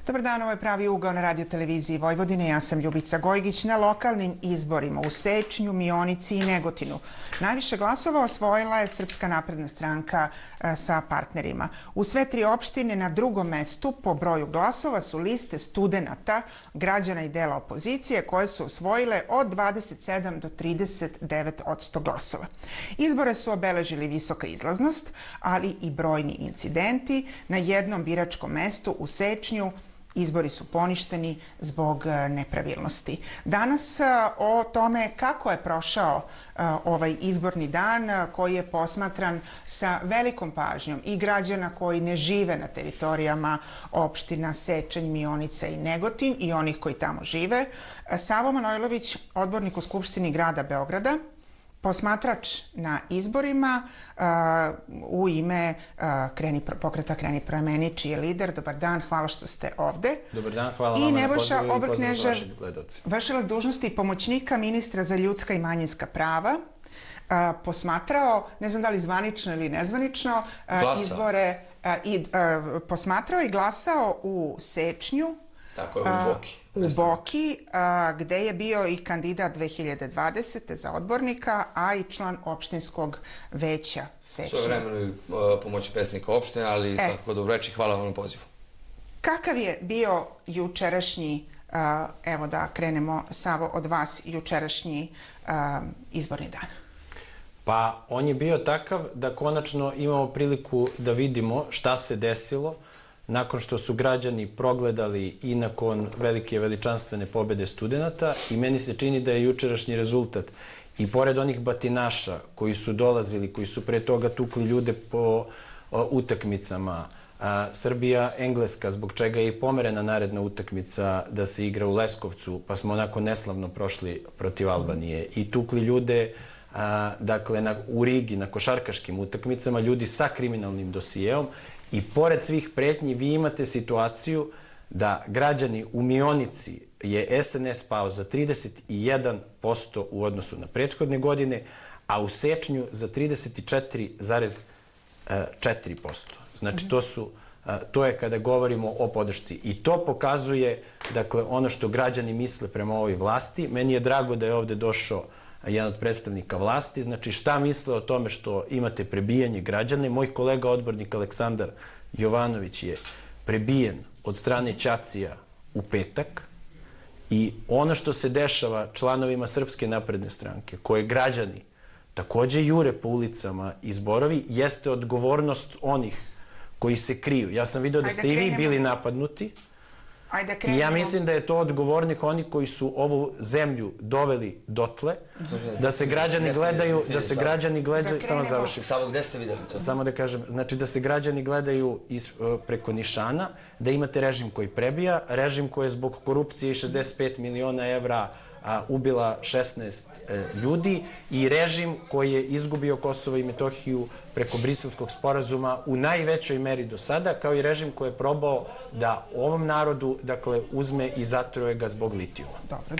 Dobar dan, ovo je Pravi ugao na radio televiziji Vojvodine. Ja sam Ljubica Gojgić. Na lokalnim izborima u Sečnju, Mionici i Negotinu najviše glasova osvojila je Srpska napredna stranka sa partnerima. U sve tri opštine na drugom mestu po broju glasova su liste studenata, građana i dela opozicije koje su osvojile od 27 do 39% glasova. Izbore su obeležili visoka izlaznost, ali i brojni incidenti. Na jednom biračkom mestu u Sečnju izbori su poništeni zbog nepravilnosti. Danas o tome kako je prošao ovaj izborni dan koji je posmatran sa velikom pažnjom i građana koji ne žive na teritorijama opština Sečanj, Mionica i Negotin i onih koji tamo žive. Savo Manojlović, odbornik u Skupštini grada Beograda, posmatrač na izborima u ime pokreta Kreni promeni, čiji je lider. Dobar dan, hvala što ste ovde. Dobar dan, hvala vama na pozivu i pozdrav za vašeg gledalci. Vršilac dužnosti pomoćnika ministra za ljudska i manjinska prava, posmatrao, ne znam da li zvanično ili nezvanično, izbore, posmatrao i glasao u Sečnju. Tako je, u Boki. U Boki, gde je bio i kandidat 2020. za odbornika, a i član opštinskog veća Sečnja. Svojevremeno pomoći predsjednika opštine, ali svakako dobro reći, hvala vam na pozivu. Kakav je bio jučerašnji, evo da krenemo, Savo, od vas, jučerašnji izborni dan? Pa, on je bio takav da konačno imamo priliku da vidimo šta se desilo nakon što su građani progledali i nakon velike veličanstvene pobede studenata, i meni se čini da je jučerašnji rezultat, i pored onih batinaša koji su dolazili, koji su pre toga tukli ljude po utakmicama, Srbija-Engleska, zbog čega je i pomerena naredna utakmica da se igra u Leskovcu, pa smo onako neslavno prošli protiv Albanije, i tukli ljude dakle u Rigi na košarkaškim utakmicama, ljudi sa kriminalnim dosijeom. I pored svih pretnji vi imate situaciju da građani u Mionici je SNS pao za 31% u odnosu na prethodne godine, a u Sečnju za 34,4%. Znači to je kada govorimo o podršci. I to pokazuje, dakle, ono što građani misle prema ovoj vlasti. Meni je drago da je ovde došao jedan od predstavnika vlasti. Znači, šta misle o tome što imate prebijanje građana? Moj kolega odbornik Aleksandar Jovanović je prebijen od strane Ćacija u petak, i ono što se dešava članovima Srpske napredne stranke, koje građani takođe jure po ulicama i zborovi, jeste odgovornost onih koji se kriju. Ja sam video da ste i vi bili napadnuti. I ja mislim da je to odgovornik onih koji su ovu zemlju doveli dotle, da se građani gledaju, samo završim. Samo gde ste videli to? Samo da kažem, znači da se građani gledaju preko nišana, da imate režim koji prebija, režim koji je zbog korupcije i 65 miliona evra ubila 16 ljudi, i režim koji je izgubio Kosovo i Metohiju preko Briselskog sporazuma u najvećoj meri do sada, kao i režim koji je probao da ovom narodu, dakle, uzme i zatruje ga zbog litijuma. Dobro,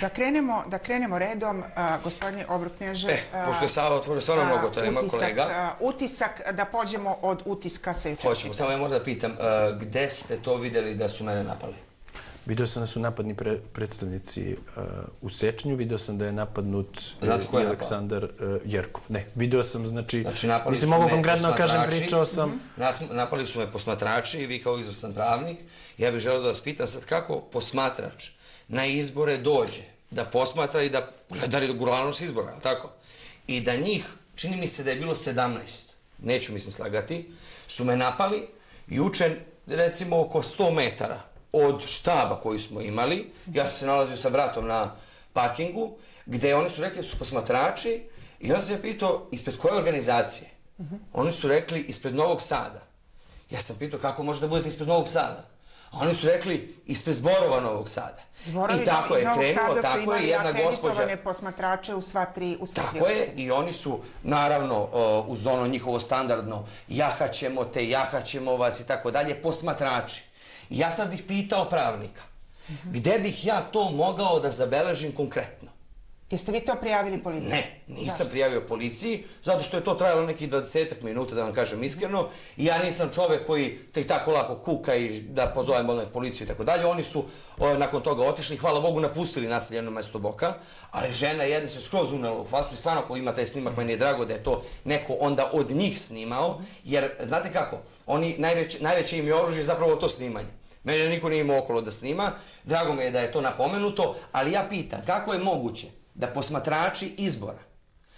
da krenemo redom, gospodine Obrukneže. Pošto je Sava otvorio stvarno mnogo tema, kolega. Utisak, da pođemo od utiska sa jučerašnjeg. Hoćemo, samo ja moram da pitam, gde ste to videli da su mene napali? Video sam da su napadni predstavnici u Sečnju, video sam da je napadnut i Aleksandar Jerkov. Ne, video sam, znači mislim, mogu konkretno kažem, pričao sam. Napali su me posmatrači i vi kao izvrstan pravnik. Ja bih želeo da vas pitam sad, kako posmatrač na izbore dođe da posmatra i da gleda regularnost izbora, ali tako? I da njih, čini mi se da je bilo 17, neću mislim slagati, su me napali juče, recimo, oko 100 metara od štaba koji smo imali. Ja sam se nalazio sa bratom na parkingu, gde oni su rekli da su posmatrači, i onda sam je pitao ispred koje organizacije. Oni su rekli ispred Novog Sada. Ja sam pitao kako možete da budete ispred Novog Sada. A oni su rekli ispred zborova Novog Sada. I tako je krenulo, tako je jedna gospođa... akreditovane posmatrače u sva tri opštine. Tako je, i oni su, naravno, uz ono njihovo standardno jahaćemo vas i tako dalje, posmatrači. Ja sad bih pitao pravnika, gde bih ja to mogao da zabeležim konkretno? Jeste vi to prijavili policiji? Ne, nisam prijavio policiji, zato što je to trajalo nekih 20 minuta, da vam kažem iskreno, i ja nisam čovek koji tek tako lako kuka i da pozovem odmah policiju i tako dalje. Oni su nakon toga otišli, hvala Bogu, napustili naseljeno mesto Boka, ali žena jedna se skroz unela u facu i stvarno ako ima taj snimak, meni je drago da je to neko onda od njih snimao, jer znate kako, oni najveće im je oružje zapravo to snimanje. Mene niko nije imao okolo da snima, drago mi je da je to napomenuto, ali ja pitam kako je moguće da posmatrači izbora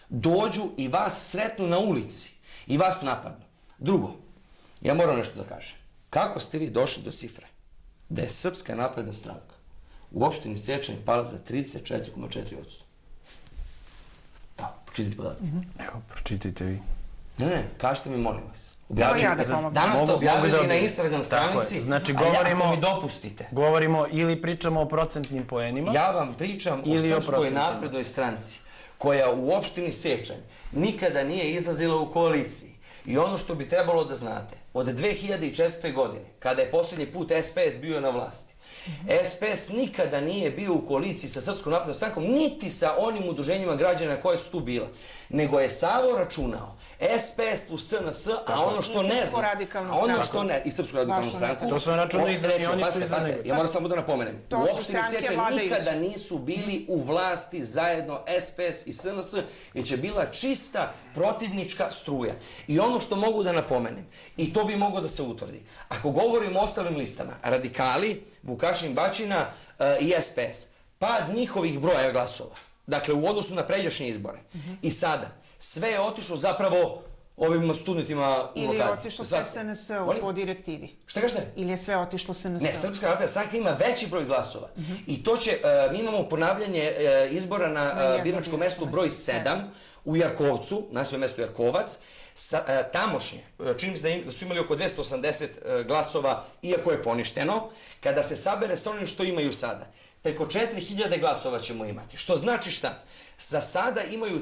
dođu i vas sretnu na ulici i vas napadnu. Drugo, ja moram nešto da kažem. Kako ste vi došli do cifre da je Srpska napredna stranka u opštini Sečanj pala za 34,4%? Evo, pročitajte podatke. Evo, pročitajte vi. Ne, kažite mi, molim vas. Danas ste objavili na Instagram stranici, znači, ako mi dopustite. Govorimo ili pričamo o procentnim poenima. Ja vam pričam o Srpskoj naprednoj stranci, koja u opštini Sečanj nikada nije izlazila u koaliciji. I ono što bi trebalo da znate, od 2004. godine, kada je posljednji put SPS bio na vlasti, SPS nikada nije bio u koaliciji sa Srpskom naprednom strankom, niti sa onim udruženjima građana koje su tu bila, nego je Savo računao SPS plus SNS, a ono što ne zna, i Srpsku radikalnu stranku, to su računao i za Mionicu i za nego. Ja moram samo da napomenem, u opštini Sečanj nikada nisu bili u vlasti zajedno SPS i SNS, već je bila čista protivnička struja. I ono što mogu da napomenem, i to bi moglo da se utvrdi, ako govorimo o ostalim listama, radikali, Vukašin Bačina i SPS, pad njihovih broja glasova, dakle u odnosu na pređašnje izbore. I sada, sve je otišlo zapravo ovim studentima u Ili je otišlo sve SNS po direktivi. Šta kažete? Ili je sve otišlo SNS? Ne, Srpska napredna stranka ima veći broj glasova. I to će, mi imamo ponavljanje izbora na biračkom mestu broj 7 u Jarkovcu, na svojem mestu Jarkovac, tamošnje, čini mi se da su imali oko 280 glasova, iako je poništeno, kada se sabere sa onim što imaju sada. Preko 4000 glasova ćemo imati. Što znači šta? Za sada imaju,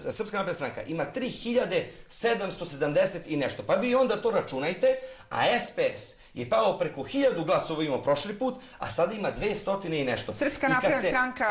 Srpska napredna stranka ima 3770 i nešto. Pa vi onda to računajte, a SPS je pao preko 1000 glasova imao prošli put, a sada ima 200 i nešto. Srpska napredna stranka,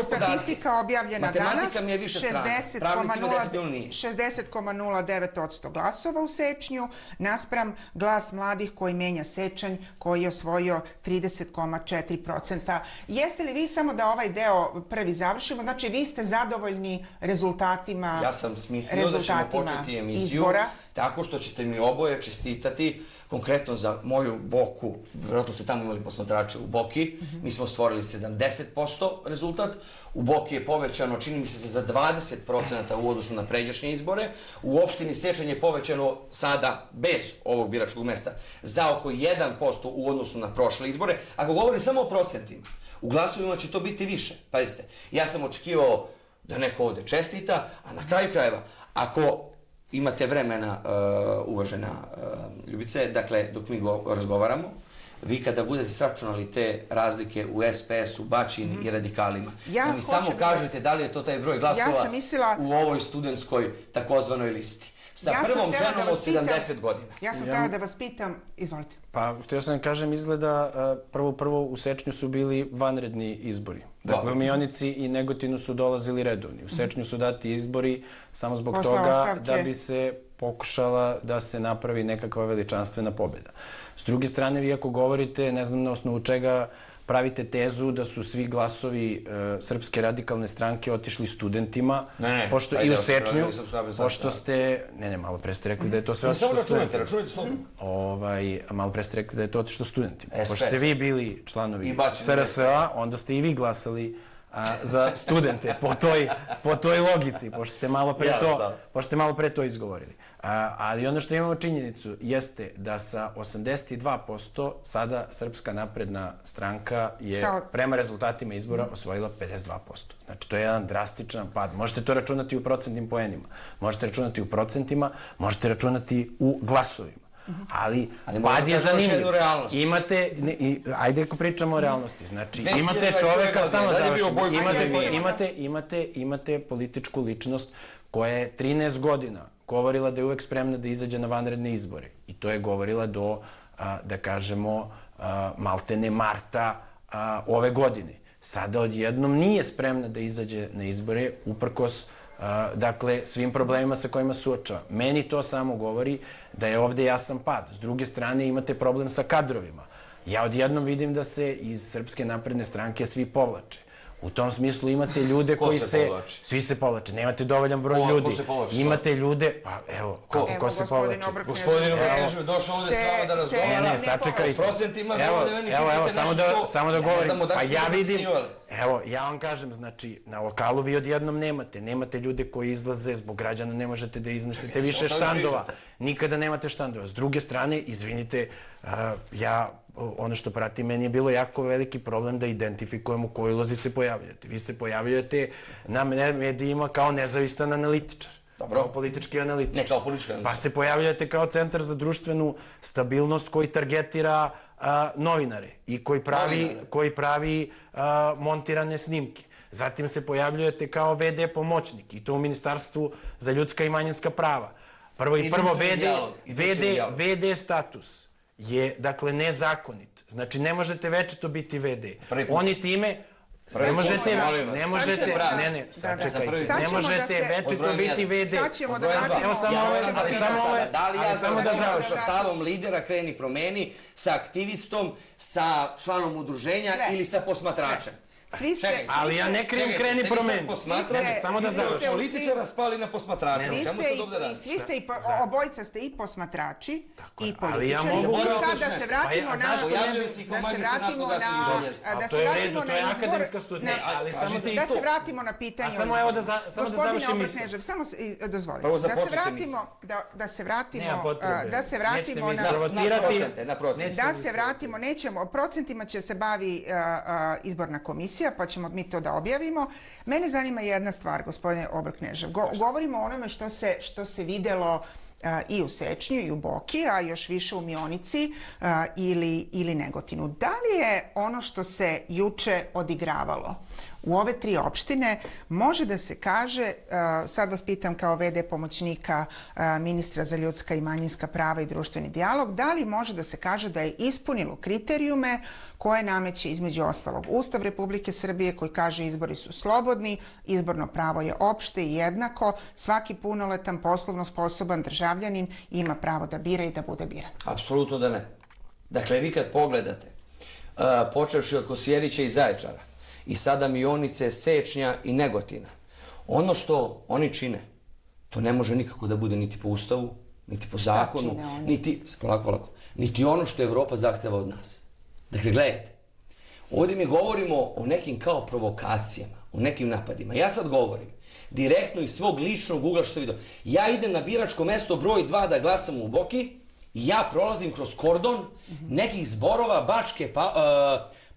statistika objavljena danas, 60,09% glasova u Sečnju, naspram Glas mladih koji menja Sečanj, koji je osvojio 30,4%. Jeste li vi, samo da ovaj deo prvi završimo, znači vi ste zadovoljni rezultatima? Ja sam smislio da ćemo početi emisiju tako što ćete mi oboje čestitati, konkretno za moju Boku, vjerojatno ste tamo imali posmatrače u Boki, mi smo stvorili 70% rezultat, u Boki je povećano, čini mi se, za 20% u odnosu na pređašnje izbore, u opštini Sečanj je povećano sada, bez ovog biračkog mesta, za oko 1% u odnosu na prošle izbore. Ako govorim samo o procentima, u glasovima će to biti više. Pazite, ja sam očekivao da neko ovde čestita, a na kraju krajeva, ako imate vremena, uvažena Ljubice, dakle, dok mi razgovaramo, vi kada budete sračunali te razlike u SPS-u, Bačini i radikalima, da mi samo kažete da li je to taj broj glasova u ovoj studentskoj takozvanoj listi. Sa prvom ženom od 70 godina. Ja sam htjela da vas pitam, izvolite. Pa, htio sam da kažem, izgleda prvo u Sečnju su bili vanredni izbori. Dakle, u Mionici i Negotinu su dolazili redovni. U Sečnju su dati izbori samo zbog toga da bi se pokušala da se napravi nekakva veličanstvena pobjeda. S druge strane, vi ako govorite, ne znam na osnovu čega pravite tezu da su svi glasovi Srpske radikalne stranke otišli studentima, pošto i u Sečnju, pošto ste, malo pre ste rekli da je to sve otišlo studentima. Računajte slobodno. Malo pre ste rekli da je to otišlo studentima. Pošto ste vi bili članovi SRS-a, onda ste i vi glasali za studente po toj logici, pošto ste malo pre to izgovorili. Ali ono što imamo činjenicu jeste da sa 82% sada Srpska napredna stranka je prema rezultatima izbora osvojila 52%. Znači, to je jedan drastičan pad. Možete to računati u procentnim poenima, možete računati u procentima, možete računati u glasovima. Ali pad je zanimljiv. Ajde ako pričamo o realnosti. Znači, imate čoveka, samo završimo, imate političku ličnost koja je 13 godina govorila da je uvek spremna da izađe na vanredne izbore. I to je govorila do, da kažemo, maltene marta ove godine. sada odjednom nije spremna da izađe na izbore, uprkos dakle, svim problemima sa kojima suočava. Meni to samo govori da je ovde jasan pad. S druge strane, imate problem sa kadrovima. Ja odjednom vidim da se iz Srpske napredne stranke svi povlače. U tom smislu imate ljude koji se... povlači? Svi se povlače. Nemate dovoljan broj ljudi. Ko se povlači? Imate ljude... Pa evo, ko se povlači? Gospodin Obrknežev došao ovde s vama da razgovara. Ne, sačekajte. Procentima Evo, samo da govorim. Pa ja vidim... dopisivali. Evo, ja vam kažem, znači, na lokalu vi odjednom nemate ljude koji izlaze, zbog građana ne možete da iznesete više štandova. Nikada nemate štandova. S druge strane, izvinite, ono što prati, meni je bilo jako veliki problem da identifikujem u kojoj ulozi se pojavljate. Vi se pojavljate na medijima kao nezavistan analitičar. Dobro. Kao politički analitičar. Ne, kao politički analitičar. Pa se pojavljate kao centar za društvenu stabilnost koji targetira novinare i koji pravi montirane snimke. Zatim se pojavljujete kao VD pomoćnik i to u Ministarstvu za ljudska i manjinska prava. Prvo VD status je, dakle, nezakonit. Znači, ne možete večito biti VD. Oni time... Ne možete večito biti VD. Sad ćemo da vratimo. Samo da završim. Sa Savom lidera Kreni promeni, sa aktivistom, sa članom udruženja ili sa posmatračem. Ali ja ne krijem Kreni promeni. Samo da završim. Političara spali na posmatrača. Svi ste, obojica ste i posmatrači i političari. I sad da se vratimo na... Da se vratimo na pitanje... Samo evo da završim misli. Samo dozvolite. Da se vratimo, nećemo, o procentima će se bavi izborna komisija, pa ćemo mi to da objavimo. Mene zanima jedna stvar, gospodine Obrknežev. Govorimo o onome što se videlo i u Sečnju i u Boki, a još više u Mionici ili Negotinu. Da li je ono što se juče odigravalo u ove 3 opštine, može da se kaže, sad vas pitam kao VD pomoćnika ministra za ljudska i manjinska prava i društveni dijalog, da li može da se kaže da je ispunilo kriterijume koje nameće između ostalog Ustav Republike Srbije koji kaže izbori su slobodni, izborno pravo je opšte i jednako, svaki punoletan, poslovno sposoban državljanin ima pravo da bira i da bude biran? Apsolutno da ne. Dakle, vi kad pogledate, počevši od Kosjerića i Zaječara, i sada Mionice, Sečnja i Negotina, ono što oni čine, to ne može nikako da bude niti po Ustavu, niti po zakonu, niti ono što Evropa zahteva od nas. Dakle, gledajte, ovdje mi govorimo o nekim kao provokacijama, o nekim napadima. Ja sad govorim direktno iz svog ličnog ugla što sam vidio. Ja idem na biračko mesto broj 2 da glasam u Boki i ja prolazim kroz kordon nekih zborova, Bačke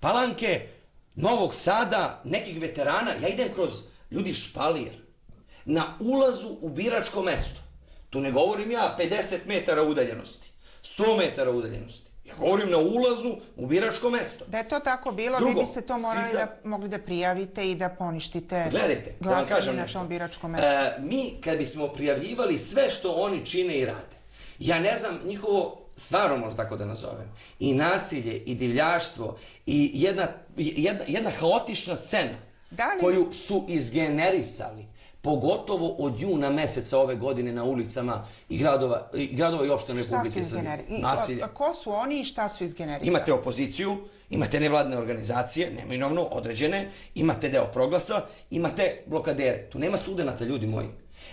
Palanke, Novog Sada, nekih veterana. Ja idem kroz ljudi špalir na ulazu u biračko mesto. Tu ne govorim ja 50 metara udaljenosti, 100 metara udaljenosti. Ja govorim na ulazu u biračko mesto. Da je to tako bilo, vi biste to mogli da prijavite i da poništite glasanje na tom biračkom mestu. Mi, kad bismo prijavljivali sve što oni čine i rade, ja ne znam njihovo, stvarno možda tako da nazovem, i nasilje, i divljaštvo, i jedna haotična scena koju su izgenerisali, pogotovo od juna meseca ove godine na ulicama i gradova i opština Republike Srbije. Nasilje. Ko su oni i šta su izgenerisali? Imate opoziciju, imate nevladne organizacije, neminovno određene, imate deo Proglasa, imate blokadere. Tu nema studenata, ljudi moji.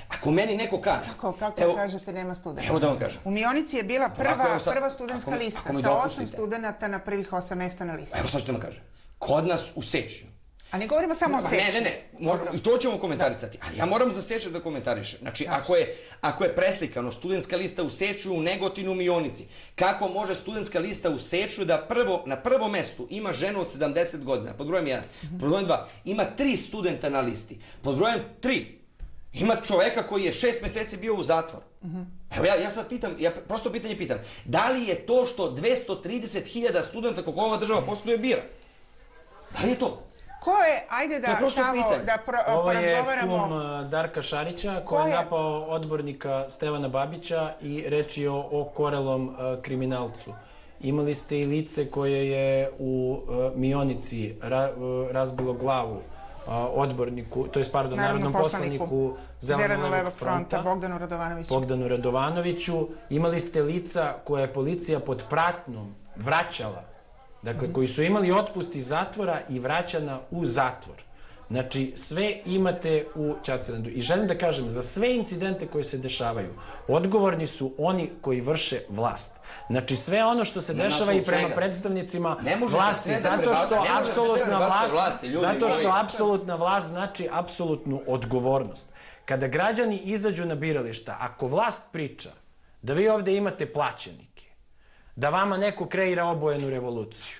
Ako meni neko kaže... Kako kažete nema studenta? Evo da vam kažem. U Mionici je bila prva studentska lista sa 8 studenta na prvih 8 mesta na listi. Evo sad ću da vam kažem. Kod nas u Sečnju. A ne govorimo samo o Sečnju. Ne, i to ćemo komentarisati. Ali ja moram za Sečnju da komentarišem. Znači, ako je preslikano studentska lista u Sečnju, u Negotinu, u Mionici, kako može studentska lista u Sečnju da na prvom mestu ima ženu od 70 godina, pod brojem 1, pod brojem 2, ima 3 studenta na listi, pod brojem 3, ima čoveka koji je 6 meseci bio u zatvoru. Evo ja sad pitam, ja prosto pitanje pitam, da li je to što 230.000 studenta koliko ova država posluje bira? Da li je to? Ko je, ajde da porazgovaramo... Ovo je kum Darka Šarića koji je napao odbornika Stevana Babića i reč je o korelom kriminalcu. imali ste i lice koje je u Mionici razbilo glavu odborniku, to je pardon, narodnom poslaniku Zeleno-levog fronta, Bogdanu Radovanoviću. Imali ste lica koje je policija pod pratnjom vraćala, dakle, koji su imali otpust iz zatvora i vraćana u zatvor. Znači, sve imate u Ćaćelandu. I želim da kažem, za sve incidente koje se dešavaju, odgovorni su oni koji vrše vlast. Znači, sve ono što se dešava i prema predstavnicima vlasti, zato što apsolutna vlast znači apsolutnu odgovornost. Kada građani izađu na birališta, ako vlast priča da vi ovde imate plaćenike, da vama neko kreira obojenu revoluciju,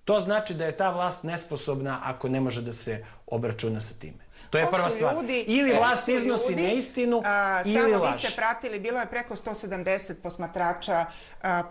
to znači da je ta vlast nesposobna ako ne može da se obračuna sa time. To je prva stvar. Ili vlast iznosi neistinu, ili laž. Samo vi ste pratili, bilo je preko 170 posmatrača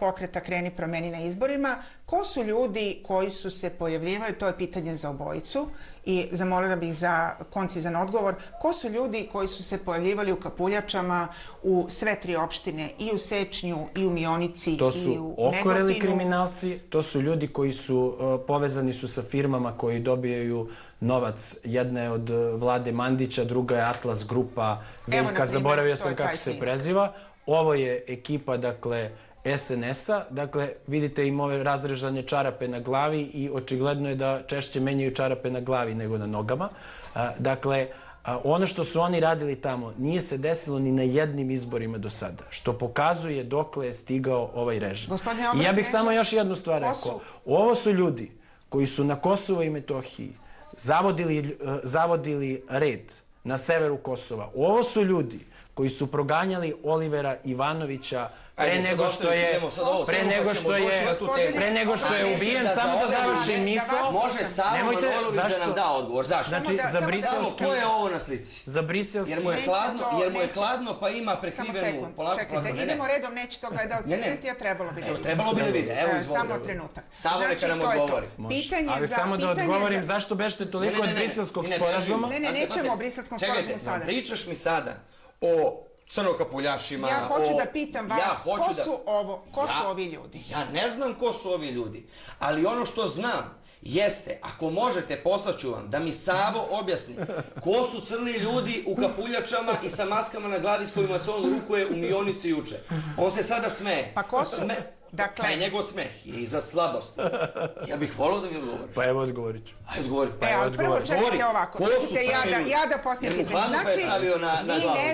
pokreta Kreni promeni na izborima. Ko su ljudi koji su se pojavljivali, to je pitanje za obojicu i zamolila bih za koncizan odgovor, ko su ljudi koji su se pojavljivali u Kapuljačama u sve tri opštine, i u Sečnju, i u Mionici, i u Negotinu? To su okoreli kriminalci, to su ljudi koji su povezani su sa firmama koji dobijaju novac. Jedna je od Vlade Mandića, druga je Atlas grupa Veljka, zaboravio sam kako se preziva. Ovo je ekipa, dakle, SNS-a, dakle, vidite im ove razrežane čarape na glavi i očigledno je da češće menjaju čarape na glavi nego na nogama. Dakle, ono što su oni radili tamo nije se desilo ni na jednim izborima do sada, što pokazuje dokle je stigao ovaj režim. I ja bih samo još jednu stvar rekao. Ovo su ljudi koji su na Kosovo i Metohiji zavodili red na severu Kosova. Ovo su ljudi koji su proganjali Olivera Ivanovića pre nego što je ubijen. Samo da završim misao. Može samo Manojlović da nam da odgovor. Zašto? Znači, za briselski... Ko je ovo na slici? Za briselski... Jer mu je hladno pa ima prekrivenu... Čekajte, idemo redom, neće to gledalci čuti, a trebalo bi da vidi. Trebalo bi da vidi, evo izvolite. Samo trenutak. Samo neka nam odgovori. Ali samo da odgovorim zašto bešte toliko od briselskog sporazuma. Ne, nećemo o briselskom sporazumu sada. Čekajte, pričaš mi sada o crnokapuljašima. Ja hoću da pitam vas, ko su ovi ljudi? Ja ne znam ko su ovi ljudi, ali ono što znam jeste, ako možete, poslaću vam da mi Savo objasni ko su crni ljudi u kapuljačama i sa maskama na glavi s kojima se on rukuje u Mionici juče. On se sada smeje. Pa ko su? Dakle, njegov smeh je iza slabosti. Ja bih volao da mi odgovori. Pa evo odgovorit ću. Ajde odgovori. Ali prvo čekajte ovako. Ko su crni ljudi? Ja da postavim pitanje.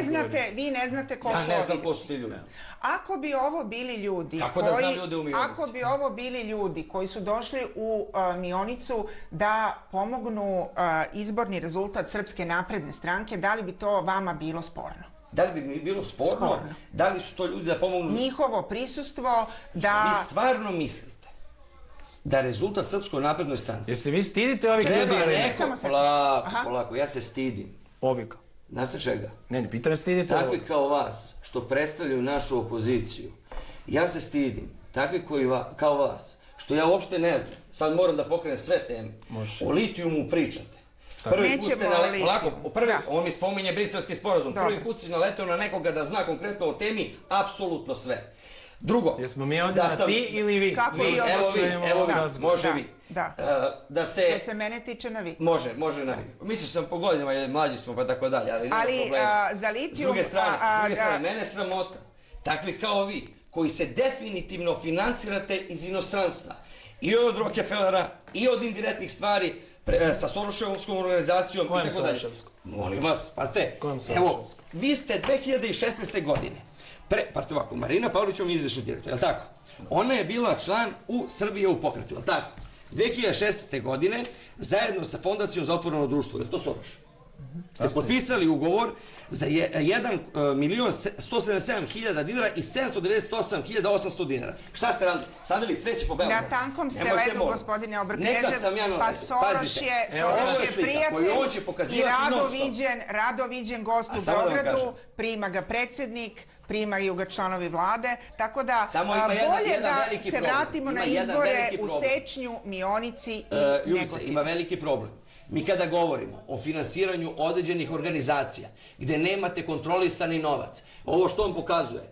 Znači, vi ne znate ko su ovi. Ja ne znam ko su ti ljudi. Ako bi ovo bili ljudi koji su došli u Mionicu da pomognu izborni rezultat Srpske napredne stranke, da li bi to vama bilo sporno? Da li bi mi bilo sporno? Da li su to ljudi da pomognu? Njihovo prisustvo da... Vi stvarno mislite da rezultat Srpskoj naprednoj stranci... Jer se vi stidite ovih ljudi? Polako, ja se stidim. Ovika. Znate čega? Ne, pitam stidite ovih. Takvi kao vas, što predstavljaju našu opoziciju, ja se stidim. Takvi kao vas, što ja uopšte ne znam. Sad moram da pokrenem sve teme. O litijumu pričate. On mi spominje briselski sporazum. Prvi put si naleteo na nekoga da zna konkretno o temi apsolutno sve. Drugo, jesmo mi ovdje na ti ili vi? Evo vi, može vi. Da se mene tiče na vi. Može na vi. Mislio sam po godinama, jer mlađi smo pa tako dalje, ali nema problema. Za litijum... S druge strane, mene sramota. Takvi kao vi, koji se definitivno finansirate iz inostranstva. I od Rockefellera, i od indirektnih stvari, sa Soroševskom organizacijom i tako dalje. Molim vas, pazite, evo, vi ste 2016. godine, pazite ovako, Marina Pavlović vam je izvršni direktor, je li tako? Ona je bila član u Srbije u pokretu, je li tako? 2016. godine, zajedno sa Fondacijom za otvoreno društvo, je li to Soroš? Ste potpisali ugovor za 1.177.000 dinara i 798.800 dinara. Šta ste radili? Sadili cveće po Beogradu? Na tankom ste ledu, gospodine Obrknežev. Pa Soroš je prijatelj i rado viđen gost u Beogradu, prima ga predsjednik, primaju ga članovi vlade, tako da bolje da se vratimo na izbore u Sečnju, Mionici i Negotinu. Ljubice, ima veliki problem. Mi kada govorimo o finansiranju određenih organizacija gde nemate kontrolisani novac, ovo što on pokazuje,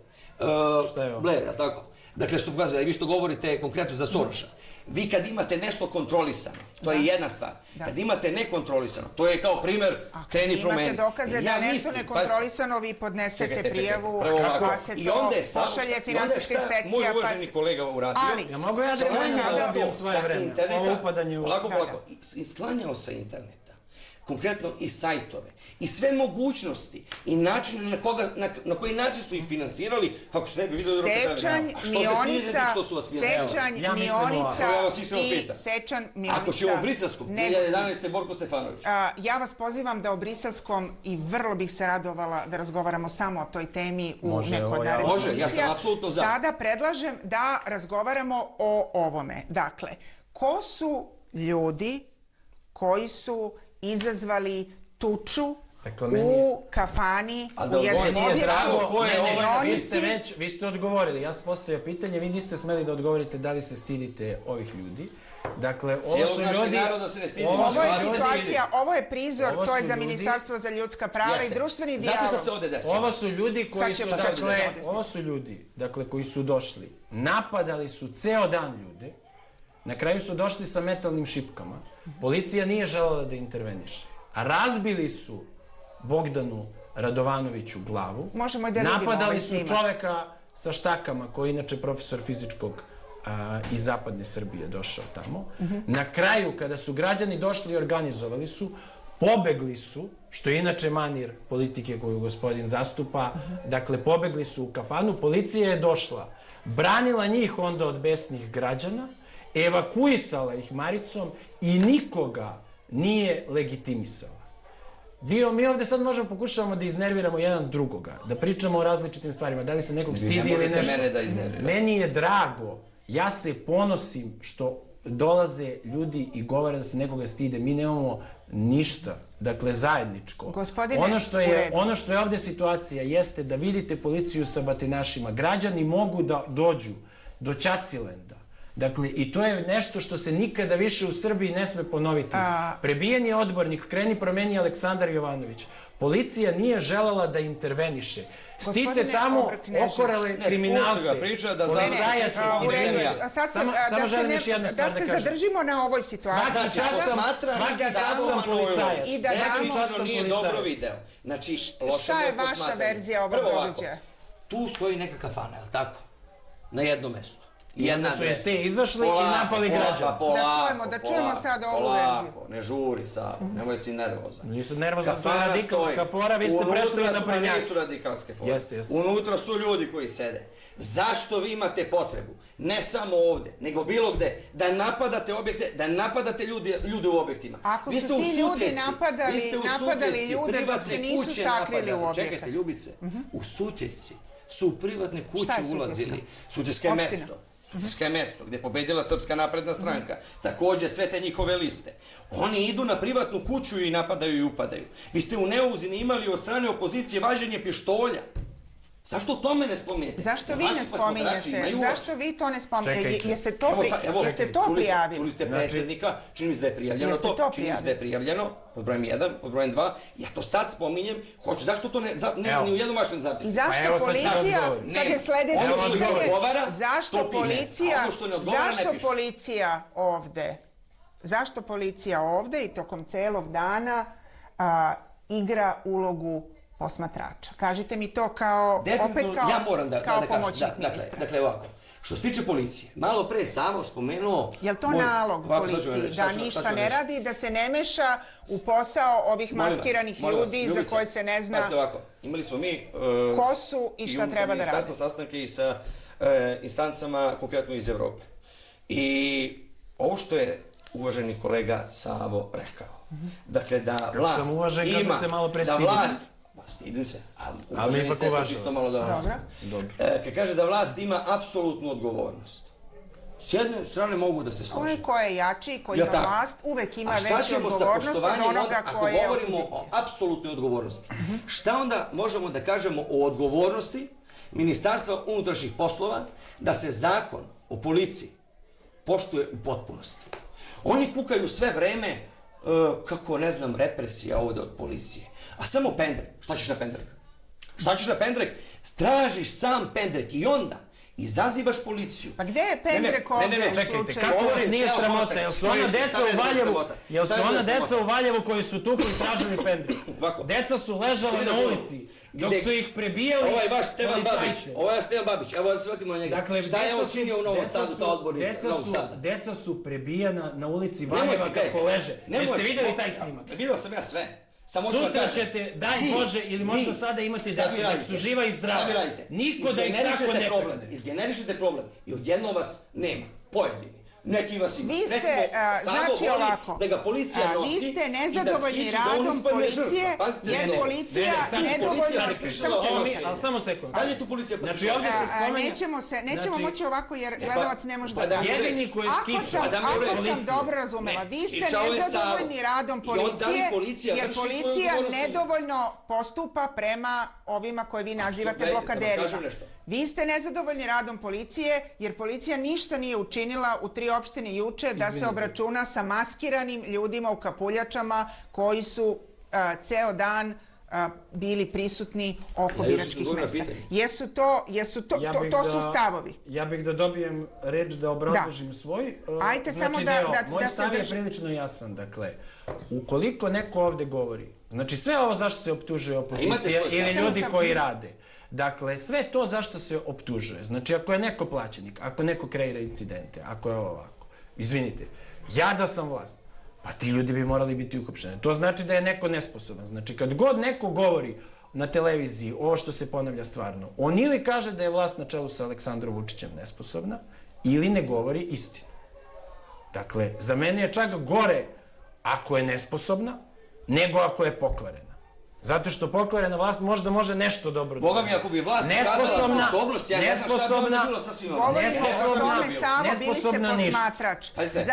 Šta je ovo? Blair, jel tako? Dakle, što pokazuje, vi što govorite konkretno za Soroša, vi kad imate nešto kontrolisano, to je jedna stvar. Kad imate nekontrolisano, to je kao primer kreni promeni. Imate dokaze da je nešto nekontrolisano, vi podnesete prijavu, pa se to pošalje finansijska inspekcija. Moj uvaženi kolega uradio. Ja mogu ja da dobijem svoje vreme? Ovo upadanje u... Polako. Sklanjao sa interneta, konkretno i sajtove, i sve mogućnosti i načine na koji način su ih finansirali, kako se ne bi vidio Sečanj, Mionica, Sečanj, Mionica i Sečanj, Mionica. Ako ćemo o Briselskom, 2011. Borko Stefanović. Ja vas pozivam da o Briselskom, i vrlo bih se radovala da razgovaramo samo o toj temi u nekoj narednih emisija. Može, ja sam apsolutno za. Sada predlažem da razgovaramo o ovome. Dakle, ko su ljudi koji su izazvali tuču u kafani u jednom objektu? Vi ste odgovorili, ja sam postavio pitanje, vi niste smeli da odgovorite da li se stidite ovih ljudi. Dakle, ovo su ljudi... Ovo je situacija, ovo je prizor, to je za Ministarstvo za ljudska prava i društveni dijalog. Zato se ovde desilo. Ovo su ljudi koji su, dakle, koji su došli, napadali su ceo dan ljude, na kraju su došli sa metalnim šipkama, policija nije želela da interveniše, a razbili su Bogdanu Radovanoviću glavu, napadali su čoveka sa štakama, koji je inače profesor fizičkog iz zapadne Srbije došao tamo. Na kraju, kada su građani došli i organizovali su, pobegli su, što je inače manir politike koju gospodin zastupa, dakle, pobegli su u kafanu, policija je došla, branila njih onda od besnih građana, evakuisala ih maricom i nikoga nije legitimisala. Mi ovde sad možemo pokušavamo da iznerviramo jedan drugoga, da pričamo o različitim stvarima, da li se nekog stidi ili nešto. Meni je drago, ja se ponosim što dolaze ljudi i govore da se nekoga stide. Mi nemamo ništa, dakle, zajedničko. Ono što je ovde situacija jeste da vidite policiju sa batinašima. Građani mogu da dođu do Ćacilenda. Dakle, i to je nešto što se nikada više u Srbiji ne sme ponoviti. Prebijen je odbornik, kreni promeni Aleksandar Jovanović. Policija nije želela da interveniše. Stite tamo okorale kriminalce, policajaci, izvinja. Samo želim još jednu stvar da kažem. Da se zadržimo na ovoj situaciji. Svaki čast sam policajac. Definitivno nije dobro video. Znači, šta je vaša verzija ovog događaja? Tu stoji neka kafana, je li tako? Na jednom mestu. I onda su iz te izašli i napali građana. Da čujemo sad ovu verziju. Ne žuri sad, nemoj si nervozan. Nisu nervozan, to je radikalska fora, vi ste prešli na prnjak. Nisu radikalske fore. Unutra su ljudi koji sede. Zašto vi imate potrebu, ne samo ovde, nego bilo gde, da napadate objekte, da napadate ljude u objektima? Ako su ti ljudi napadali ljude dok se nisu sakrili u objekte. Čekajte, Ljubice, u Sutjesi su u privatne kuće ulazili. Sutjeska je mesto. Sutjeska je mesto gde je pobedila Srpska napredna stranka. Takođe sve te njihove liste. Oni idu na privatnu kuću i napadaju i upadaju. Vi ste u Neuzini imali od strane opozicije važenje pištolja. Zašto o tome ne spominjete? Zašto vi ne spominjete? Zašto vi to ne spominjete? Jeste to prijavili? Čuli ste predsjednika, čini mi se da je prijavljeno to, čini mi se da je prijavljeno, pod brojem 1, pod brojem 2, ja to sad spominjem, zašto to nema ni u jednom vašem zapisu? I zašto policija, sad je sledeće pitanje, zašto policija ovde i tokom celog dana igra ulogu posmatrača? Kažite mi to kao pomoćnik ministra. Dakle, ovako, što se tiče policije, malo pre Savo spomenuo... Je li to nalog policiji da ništa ne radi, da se ne meša u posao ovih maskiranih ljudi za koje se ne zna... Pazite ovako, imali smo mi... Ko su i šta treba da radi? Sastanke i sa instancama konkretno iz Evrope. I ovo što je uvaženi kolega Savo rekao, dakle da vlast ima... Stidim se, ali ipak uvažava. Kad kaže da vlast ima apsolutnu odgovornost, s jedne strane mogu da se složim. Onaj ko je jači, ko ima vlast, uvek ima veću odgovornost od onoga ko je opozicija. Ako govorimo o apsolutnoj odgovornosti, šta onda možemo da kažemo o odgovornosti Ministarstva unutrašnjih poslova da se zakon o policiji poštuje u potpunosti? Oni kukaju sve vreme kako, ne znam, represija ovde od policije. A samo pendrek. Šta ćeš na pendrek? Šta ćeš za pendrek? Tražiš sam pendrek i onda izazivaš policiju. Pa gde je pendrek ovdje u Čekajte, slučaju? kako vas Govorim nije ceo sramota? kontekst. Jel su ona deca u Valjevu? Jel su Šta je ona bila deca sramota? u Valjevu koji su tukli i tražili pendrek? Ovako. Deca su ležala Svi na razumemo. ulici dok Gde- su ih prebijali Ovaj vaš Stevan Babić, policajci. ovaj vaš Stevan Babić, evo da se vratimo na njega. Dakle, Šta je deca on su- činio u Novom deca Sadu, su- ta odbornik Novog Sada? Deca su prebijana na ulici Nemojte, Valjeva gledajte, kako leže. nemojte. Jeste vidjeli taj snimak? Vidio sam ja sve. Samo ću da Sutra kažem. ćete, daj Vi, Bože, ili možda vi, sada imate šta vi decu, dok radite? su živa i zdrava. Šta vi radite? Niko da ih Izgenerišete tako ne problem, prekne. izgenerišete problem i odjedno vas nema. Pojedini. Neki vas ima. Vi ste, Recimo, Savo znači voli ovako, da ga policija nosi vi ste i da nezadovoljni skiči da on radom ispadne policije, žrtva. Pazite, jer ne, ne, policija sad nedovoljno... policija ne Čekaj, prekršila samo to ovlašćenje. mi, ali samo sekund. Kad je tu policija Znači prekršila? ovdje se spomenja... Nećemo Znači, moći ovako jer pa- gledalac ne može pa da... da mi jedini reći. koji je skičao, Ako sam dobro razumela, vi ste skičao je nezadovoljni Savo. radom I on, da li policije, policija jer vrši svoju policija odgovornost? nedovoljno postupa prema ovima koje vi nazivate Gledajte, da vam blokaderima. kažem nešto. Vi ste nezadovoljni radom policije, jer policija ništa nije učinila u 3 opštine juče da se obračuna sa maskiranim ljudima u kapuljačama koji su ceo dan bili prisutni oko Ja još biračkih nisam mesta. govorio na Jesu to, to su stavovi. Ja bih da dobijem reč da obrazložim svoj. Ajde, samo znači, moj da se stav je drži. prilično jasan. Dakle, ukoliko neko ovde govori, znači sve ovo zašto se optužuje opozicija svoj stav. ili Samo ljudi sam- koji rade, dakle, sve to zašto se optužuje, znači ako je neko plaćenik, ako neko kreira incidente, ako je ovako, izvinite, ja da sam vlast, pa ti ljudi bi morali biti uhapšeni. To znači da je neko nesposoban. Znači, kad god neko govori na televiziji ovo što se ponavlja stvarno, on ili kaže da je vlast na čelu sa Aleksandrom Vučićem nesposobna, ili ne govori istinu. Dakle, za mene je čak gore ako je nesposobna, nego ako je pokvarena. Zato što pokvarena vlast možda može nešto dobro da Boga mi, ako bi vlast pokazala sposobnost, ja ne znam šta bi onda bilo sa svima. Govorimo o tome, Savo, bili ste nesposobna ništa. posmatrač. Pazite.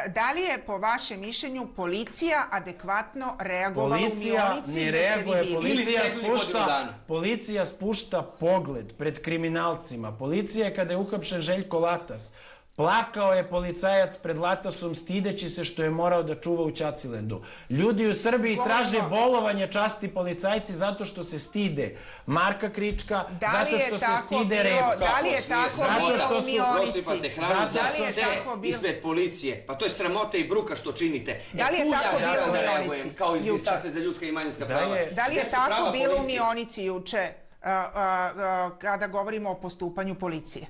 Da li je, po vašem mišljenju, policija adekvatno reagovala u Policija Mionici ne gde ste vi reaguje, bili? policija Ili godinu spušta, dana. policija spušta pogled pred kriminalcima. Policija je kada je uhapšen Željko Latas, plakao je policajac pred Latasom stideći se što je morao da čuva u Ćacilendu. Ljudi u Srbiji traže bolovanje časti policajci zato što se stide Marka Krička, zato što se stide Repka. Da li je tako Zato bilo što u su- Mionici? Prosipate hranu Zato za Da li je pse tako bilo? ispred policije. Pa to je sramota i bruka što činite. Da li je tu ja tako bilo naravno u da Mionici reagujem, kao iz juče? Ministarstva za ljudska i manjinska prava. Da li je Gde su tako prava bilo u policije? Mionici juče kada govorimo o postupanju policije?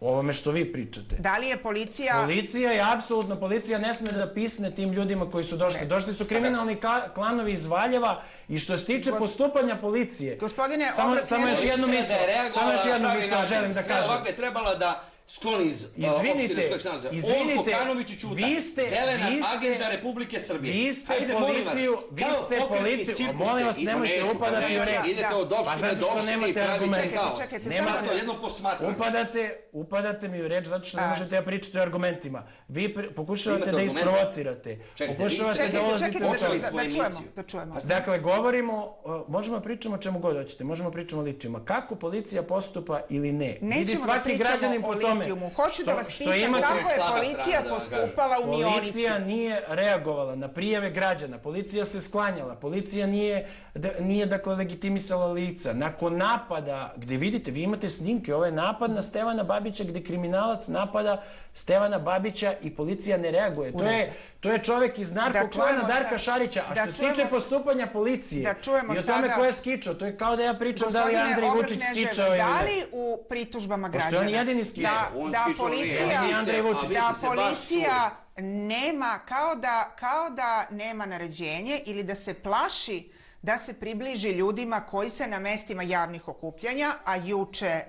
O ovome što vi pričate. Da li je policija... Policija je apsolutno, policija ne sme da pisne tim ljudima koji su došli. Došli su kriminalni klanovi iz Valjeva i što se tiče postupanja policije... Gospodine, samo Obrok, još nešto- jednu misao, Da je reagovala samo još na jednu pravi misao način. želim da Sve kažem. ovakve trebala da skloni iz opštine iz kojeg se nalaze. On, Kokanović i Ćuta. Zelena agenda Republike Srbije. Vi ste Ajde, molim vas, policiju, vi kao ste pokretni policiju, cirkuse, molim vas, idemo, nemojte neću, upadati u neću, red. Idete od Pa opštine zato do što opštine i nemate pravite argumente. kaos. Čekajte, Nema samo- to jednom posmatrač. Upadate mi u reč zato što ne možete da pričate o argumentima. Vi pokušavate Imate da argumente? isprovocirate. Čekajte, Pokušavate vi ste- da ulazite u počeli čovjek. svoju emisiju. Da čujemo. Dakle, govorimo, možemo da pričamo o čemu god hoćete, možemo da pričamo o litijuma. Kako policija postupa ili ne? Vidi Nećemo da svaki građanin pričamo po o tome. litijumu. Hoću da vas što pitam imate- kako je slaba policija strana, da vam kažem. postupala u Mionici. Policija nije reagovala na prijave građana, policija se sklanjala, policija nije dakle legitimisala lica. Nakon napada, gde vidite, vi imate snimke, ovo je napad na Stevana Babića gde kriminalac napada Stevana Babića i policija ne reaguje. To je čovek iz narkoklana čujemo Darka sad- Šarića, a da što se tiče čujemo- postupanja policije da čujemo i o tome sada- ko je skičao, to je kao da ja pričam da li je Andrej Gospodine Vučić Obrok-Knežev, skičao ili da ne. li u pritužbama Pošto je građana... on jedini skičao. On Da skičao nije. policija... Jedini Andrej Vučić. A vi Da ste se baš policija nema, kao da nema naređenje ili da se plaši da se približi ljudima koji se na mestima javnih okupljanja, a juče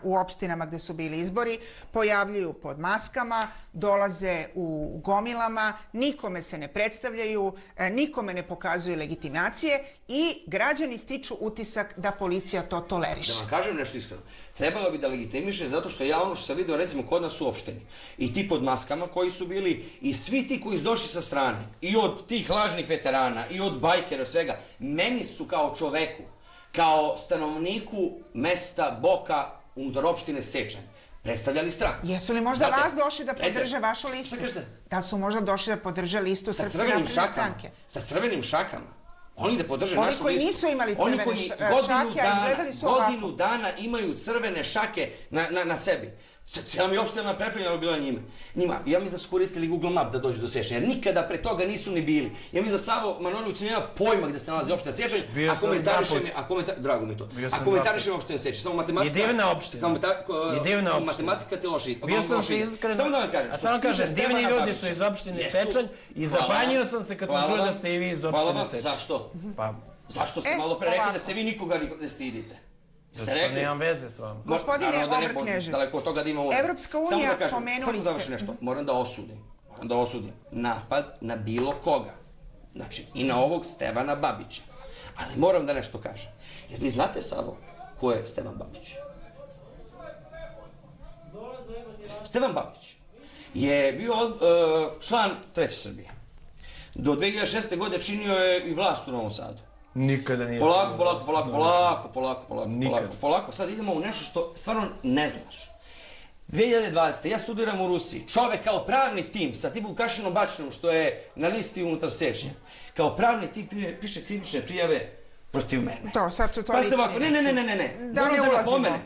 u opštinama gde su bili izbori, pojavljuju pod maskama, dolaze u gomilama, nikome se ne predstavljaju, nikome ne pokazuju legitimacije i građani stiču utisak da policija to toleriše. Da vam kažem nešto iskreno. Trebalo bi da legitimiše zato što ja ono što sam vidio recimo kod nas u opštini i ti pod maskama koji su bili i svi ti koji su došli sa strane i od tih lažnih veterana i od bajkera svega, meni su kao čoveku, kao stanovniku mesta Boka unutar opštine Sečanj predstavljali strah. Jesu li možda Znate, vas došli da gledajte, podrže vašu listu? šta kažete? Da li su možda došli da podrže listu Sa Srpske crvenim napredne šakama. stranke? Sa crvenim šakama. Oni da podrže Oni našu koji listu. nisu imali Oni crvene koji šake, a izgledali su ovako. godinu dana imaju crvene šake na sebi. Cijela mi opština prepravljena bila njima. Ja mislim da su koristili Google Map da dođu do Sečnja, jer nikada pre toga nisu ni bili. Ja mislim da Savo Manojlović nema pojma gde se nalazi opština Sečanj, drago mi je to. A komentarišem opštinu Sečanj, samo matematika... Je divna opština. Je divna opština. Matematika te loši. Bio sam se iskreno... Samo da vam kažem. A samo kažem, divni ljudi su iz opštine Sečanj i zapanjio sam se kad sam čuo da ste i vi iz opštine Sečanj. Zašto? Pa... Zašto ste malo pre rekli da se vi nikoga ne stidite? Zato što nemam veze s vama. Gospodine Obrknežev, daleko od toga da imamo... Evropska unija, pomenuli samo završim nešto, moram da osudim napad na bilo koga. Znači, i na ovog Stevana Babića. Ali moram da nešto kažem. Jer vi znate, Savo, ko je Stevan Babić? Stevan Babić je bio član Treće Srbije. Do 2006. godine činio je i vlast u Novom Sadu. Nikada nije... Polako, sad idemo u nešto što stvarno ne znaš. 2020. ja studiram u Rusiji, čovek kao pravni tim sa tim Vukašinom Bačinom, što je na listi unutar Sečnja, kao pravni tim piše krivične prijave protiv mene. To, sad su to lični. lični. Ne,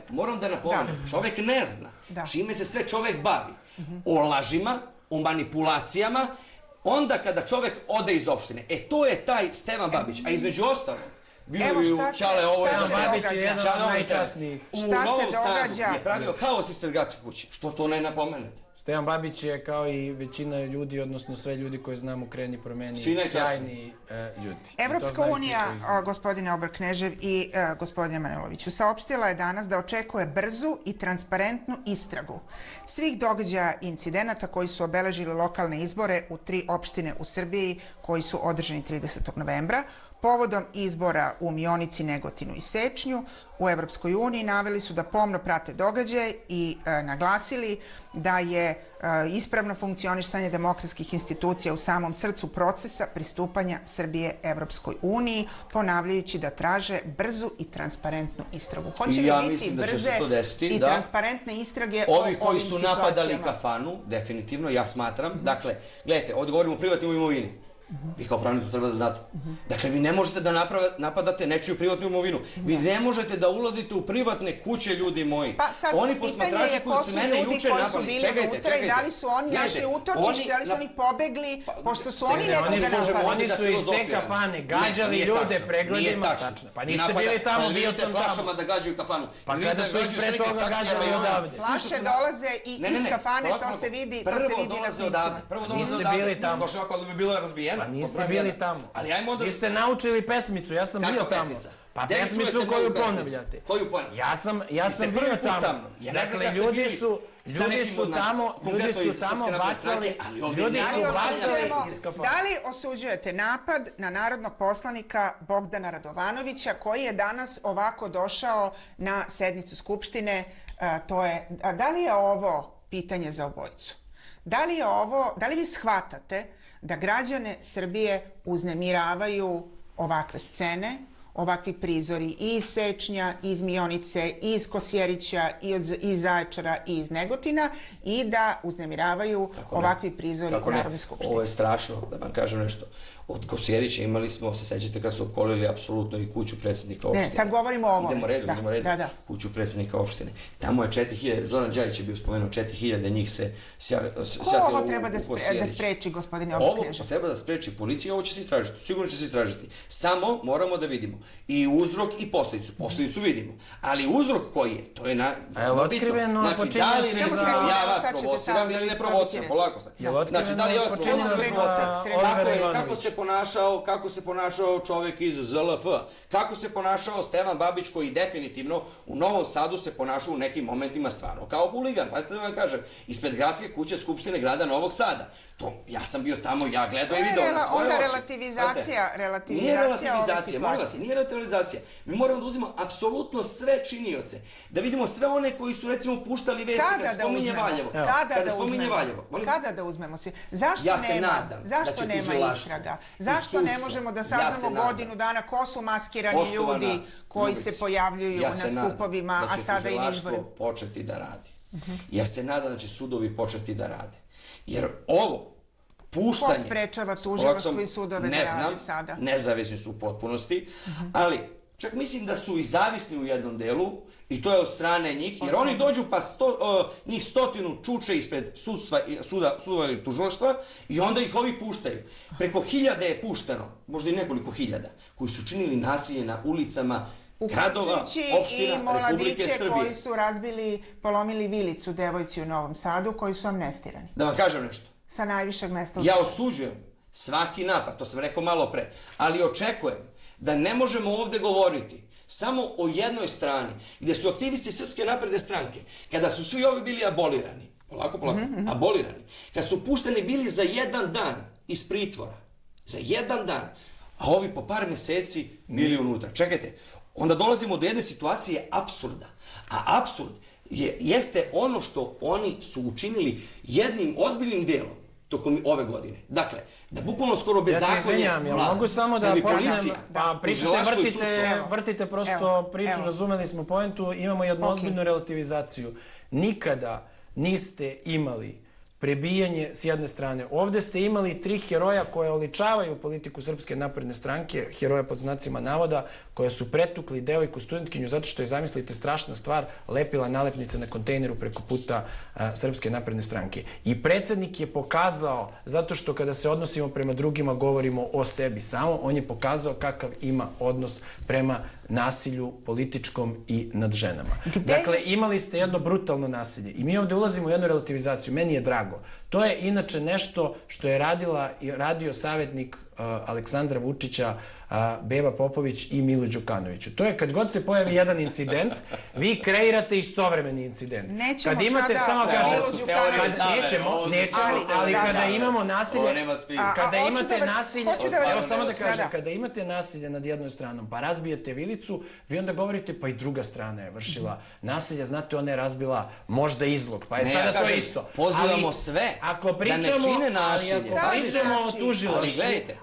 moram da napomenem, čovek ne zna čime se sve čovek bavi. O lažima, o manipulacijama, onda kada čovek ode iz opštine, to je taj Stevan Babić, a između ostalog, bio je u Čale ovo je Babić je jedan od najčasnijih. U Novom Sadu je pravio haos ispred gradske kuće. Što to ne napomenete? Stevan Babić je kao i većina ljudi, odnosno sve ljudi koje znamo, Kreni, Promeni, sjajni ljudi. Evropska unija, gospodine Obrknežev i gospodine Manojloviću, saopštila je danas da očekuje brzu i transparentnu istragu svih događaja i incidenata koji su obeležili lokalne izbore u 3 opštine u Srbiji koji su održani 30. novembra. Povodom izbora u Mionici, Negotinu i Sečnju u Evropskoj uniji naveli su da pomno prate događaje i naglasili da je ispravno funkcionisanje demokratskih institucija u samom srcu procesa pristupanja Srbije Evropskoj uniji, ponavljajući da traže brzu i transparentnu istragu. Hoće li biti brze i transparentne istrage o ovim situacijama? Ovi koji su napadali kafanu, definitivno, ja smatram. Dakle, gledajte, ovdje govorimo o privatnoj imovini. Vi kao pravnik to treba da znate. Dakle, vi ne možete da napadate nečiju privatnu imovinu. Vi ne možete da ulazite u privatne kuće, ljudi moji. Pa sad, pitanje je ko su ljudi koji su bili unutra i da li su oni našli utočište, da li su oni pobegli, pošto su oni nekoga napali. Oni su iz te kafane gađali ljude pregledima. Pa niste bili tamo, bio sam tamo. Flašama da gađaju kafanu. Pa kada su ih pre toga gađali odavde. Flaše dolaze i iz kafane, to se vidi na snimcima. Niste bili tamo. Pa niste bili tamo. Vi ste naučili pesmicu, ja sam bio tamo. Pa pesmicu koju ponavljate. Koju ponavljate? Ja sam bio tamo. Dakle, ljudi su tamo bacali iz kafana. Da li osuđujete napad na narodnog poslanika Bogdana Radovanovića, koji je danas ovako došao na sednicu Skupštine? Da li je ovo pitanje za obojicu? Da li vi shvatate da građane Srbije uznemiravaju ovakve scene, ovakvi prizori i iz Sečnja, i iz Mionice, i iz Kosjerića, i iz Zaječara, i iz Negotina, i da uznemiravaju ovakvi prizori u Narodnoj skupštini? Ovo je strašno, da vam kažem nešto. Od Kosjerića imali smo, se sećate kad su opkolili apsolutno i kuću predsjednika opštine. Ne, sad govorimo o ovome. Idemo redom. Kuću predsjednika opštine. Tamo je 4000, Zoran Đajić je bio spomenuo, 4000 njih se sjatilo u Kosjerić. Ko ovo treba da spreči, gospodine Obrknežev? Ovo treba da spreči policija, ovo će se istražiti, sigurno će se istražiti. Samo moramo da vidimo i uzrok i posljedicu. Posljedicu vidimo. Ali uzrok koji je, to je otkriveno počinjenje za... Ja vas provociram ili ne provociram, polako sad. Znači, da li ja vas provociram, kako se ponašao čovjek iz ZLF, kako se ponašao Stevan Babić, koji definitivno u Novom Sadu se ponašao u nekim momentima stvarno kao huligan. Pazite da vam kažem, ispred gradske kuće Skupštine grada Novog Sada. Ja sam bio tamo, ja gledao i video na svoje oči. Onda relativizacija ove situacije. Molim vas, nije relativizacija. Mi moramo da uzimamo apsolutno sve činioce. Da vidimo sve one koji su recimo puštali vesti kad spominje Valjevo. Kada da uzmemo svi? Zašto nema istraga? Zašto ne možemo da saznamo godinu dana ko su maskirani ljudi koji se pojavljuju na skupovima, a sada i na izborima? Ja se nadam da će tužilaštvo početi da radi. Ja se nadam da će sudovi početi da rade. Jer ovo puštanje. Ko sprečava tužilaštvo i sudove da radi sada? Nezavisni su u potpunosti, ali čak mislim da su i zavisni u jednom delu, i to je od strane njih, jer oni dođu pa njih 100 čuče ispred sudova ili tužilaštva i onda ih ovi puštaju. Preko 1000 je pušteno, možda i nekoliko hiljada, koji su činili nasilje na ulicama gradova, opština, Republike Srbije. Koji su polomili vilicu devojci u Novom Sadu, koji su amnestirani. Da vam kažem nešto. Sa najvišeg mesta u Ja osuđujem svaki napad, to sam rekao malo pre, ali očekujem da ne možemo ovde govoriti samo o jednoj strani, gde su aktivisti Srpske napredne stranke, kada su svi ovi bili abolirani, polako, abolirani, kad su pušteni bili za 1 dan iz pritvora, za 1 dan, a ovi po par meseci bili unutra. Čekajte, onda dolazimo do jedne situacije apsurda, a apsurd jeste ono što oni su učinili jednim ozbiljnim delom tokom ove godine. Dakle, da bukvalno skoro bezakonje vlada. Ja se izvinjam, jel mogu samo da počnem, pa vrtite prosto priču, razumeli smo poentu, imamo jednu ozbiljnu relativizaciju. Nikada niste imali prebijanje s jedne strane. Ovde ste imali 3 heroja koje oličavaju politiku Srpske napredne stranke, heroja pod znacima navoda, koje su pretukli devojku studentkinju zato što je, zamislite, strašna stvar, lepila nalepnice na kontejneru preko puta Srpske napredne stranke. I predsednik je pokazao, zato što kada se odnosimo prema drugima govorimo o sebi samo, on je pokazao kakav ima odnos prema nasilju političkom i nad ženama. Dakle, imali ste jedno brutalno nasilje i mi ovde ulazimo u jednu relativizaciju. Meni je drago. To je inače nešto što je radio savjetnik Aleksandra Vučića, Beba Popović i Milo Đukanoviću. To je kad god se pojavi jedan incident, vi kreirate istovremeni incident. Nećemo sada Milo Đukanović. Nećemo, ali kada imamo nasilje, evo samo da kažem, kada imate nasilje nad jednom stranom, pa razbijete vilicu, vi onda govorite pa i druga strana je vršila nasilje, znate, ona je razbila možda izlog, pa je sada to isto. Pozivamo sve da ne čine nasilje.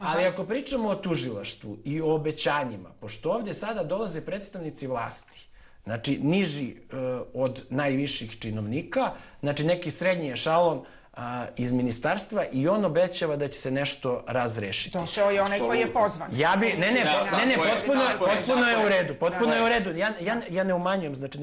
Ali ako pričamo o tužilaštvu i o obećanjima, pošto ovdje sada dolaze predstavnici vlasti, znači niži od najviših činovnika, znači neki srednji ešalon iz ministarstva i on obećava da će se nešto razrešiti. Došao je onaj koji je pozvan. Potpuno je u redu. Potpuno je u redu. Ja ne umanjujem, znači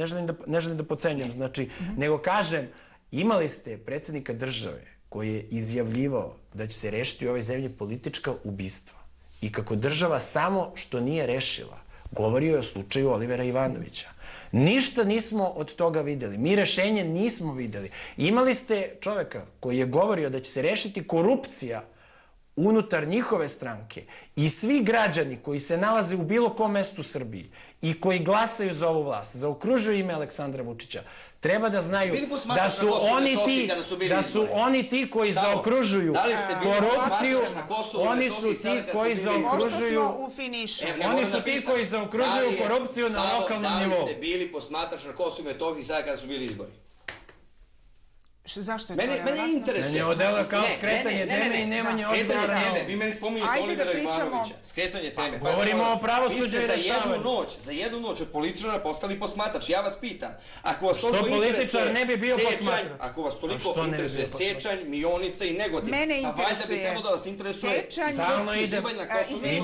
ne želim da podcenjujem, znači, nego kažem, imali ste predsjednika države koji je izjavljivao da će se rešiti u ovoj zemlji politička ubistva. I kako država samo što nije rešila, govorio je o slučaju Olivera Ivanovića. Ništa nismo od toga videli. Mi rešenje nismo videli. Imali ste čoveka koji je govorio da će se rešiti korupcija unutar njihove stranke i svi građani koji se nalaze u bilo kom mestu Srbiji i koji glasaju za ovu vlast, zaokružuju ime Aleksandra Vučića, treba da znaju da su oni ti koji zaokružuju korupciju, oni su ti koji zaokružuju korupciju na lokalnom nivou. Da li ste bili posmatrač na Kosovu i Metohiji sada kada su bili izbori? Zašto je to relevantno? Mene interesuje. Meni je odela kao skretanje teme i nemanje odgovora. Vi meni spominjete Olivera Ivanovića. Skretanje teme. Govorimo o pravosuđu i rešavanju. Za jednu noć od političara postali posmatrač. Ja vas pitam, ako vas toliko političar ne bi bio posmatrač? Ako vas toliko interesuje Sečanj, Mionica i Negotin, pa valjda bi trebalo da vas interesuje srpski živalj na Kosovu i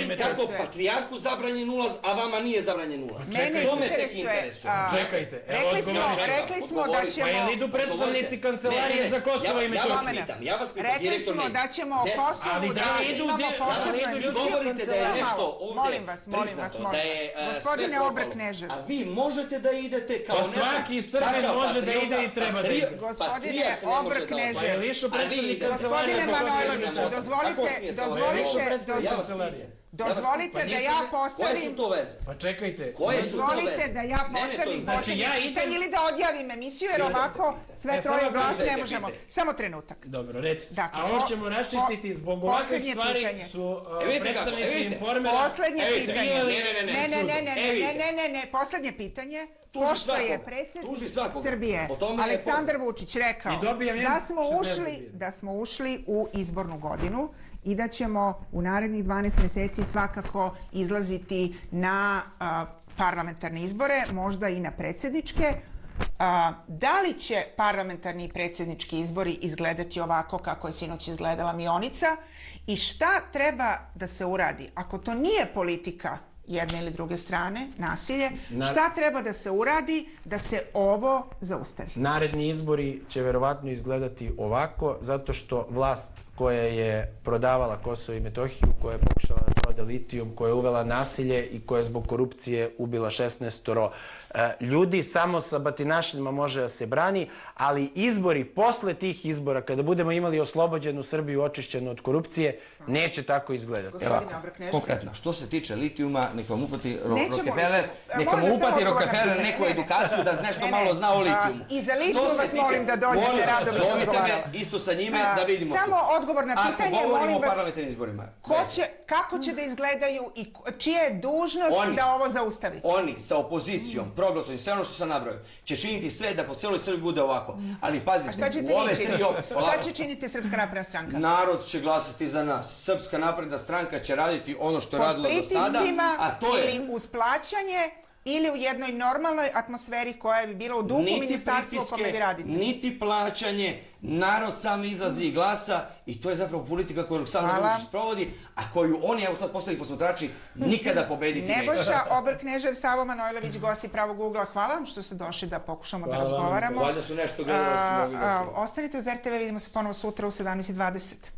Metohiji. Kako patrijarhu zabranjen ulaz, a vama nije zabranjen ulaz. Mene interesuje. Čekajte, rekli smo da ćemo... Pa je li idu predstavnici kancelarije za Kosovo i Metohiju? Ja vas pitam, direktor Rekli smo da ćemo o Kosovu da imamo posebno emisiju. Govorite da je nešto ovdje priznato, da je Gospodine Obr-Knežev. A vi možete da idete kao nešto... Pa svaki Srbin može da ide i treba da ide. Gospodine Obr-Knežev. Pa je li išao predstavnik kancelarije za Dozvolite da ja postavim... Koje su to veze? Pa čekajte. Dozvolite da ja postavim posljednje pitanje ili da odjavim emisiju, jer ovako sve troje glas ne možemo. Samo trenutak. Dobro, recite. A ovo ćemo raščistiti zbog ovakvih stvari su predstavnici Informera... Poslednje pitanje. Ne. Poslednje pitanje. Pošto je predsjednik Srbije Aleksandar Vučić rekao da smo ušli u izbornu godinu i da ćemo u narednih 12 meseci svakako izlaziti na parlamentarne izbore, možda i na predsjedničke. Da li će parlamentarni i predsjednički izbori izgledati ovako kako je sinoć izgledala Mionica i šta treba da se uradi? Ako to nije politika jedne ili druge strane, nasilje, šta treba da se uradi da se ovo zaustavi? Naredni izbori će verovatno izgledati ovako, zato što vlast koja je prodavala Kosovo i Metohiju, koja je pokušala da proda litijum, koja je uvela nasilje i koja je zbog korupcije ubila 16 ljudi, samo sa batinašima može da se brani, ali izbori posle tih izbora, kada budemo imali oslobođenu Srbiju očišćenu od korupcije, neće tako izgledati. Konkretno, što se tiče litijuma, nek vam upati Rockefeller, nek vam upati Rockefeller neku edukaciju da nešto malo zna o litijumu. I za litijum vas molim da dođete rado da zovite me isto sa njime da vidimo. Samo odgovor na pitanje, ako govorimo molim o vas, parlamentarnim izborima. kako će da izgledaju i čija je dužnost da ovo zaustavi? Oni sa opozicijom, proglasom, sve ono što sam nabrojao, će činiti sve da po celoj Srbiji bude ovako. Ali pazite, u ove 3 Šta će činiti Srpska napredna stranka? Narod će glasati za nas. Srpska napredna stranka će raditi ono što je radila do sada, a to je... Ili uz plaćanje, ili u jednoj normalnoj atmosferi koja bi bila u duhu ministarstva u kome vi radite. Niti plaćanje, narod sam izlazi i glasa i to je zapravo politika koju Aleksandar Vučić sprovodi, a koju oni, evo sad postali posmatrači, nikada pobediti neće. Nebojša Obrknežev, Savo Manojlović, gosti Pravog ugla, hvala vam što ste došli da pokušamo da razgovaramo. Valjda su nešto gledali. Ostanite uz RTV, vidimo se ponovo sutra u 17:20.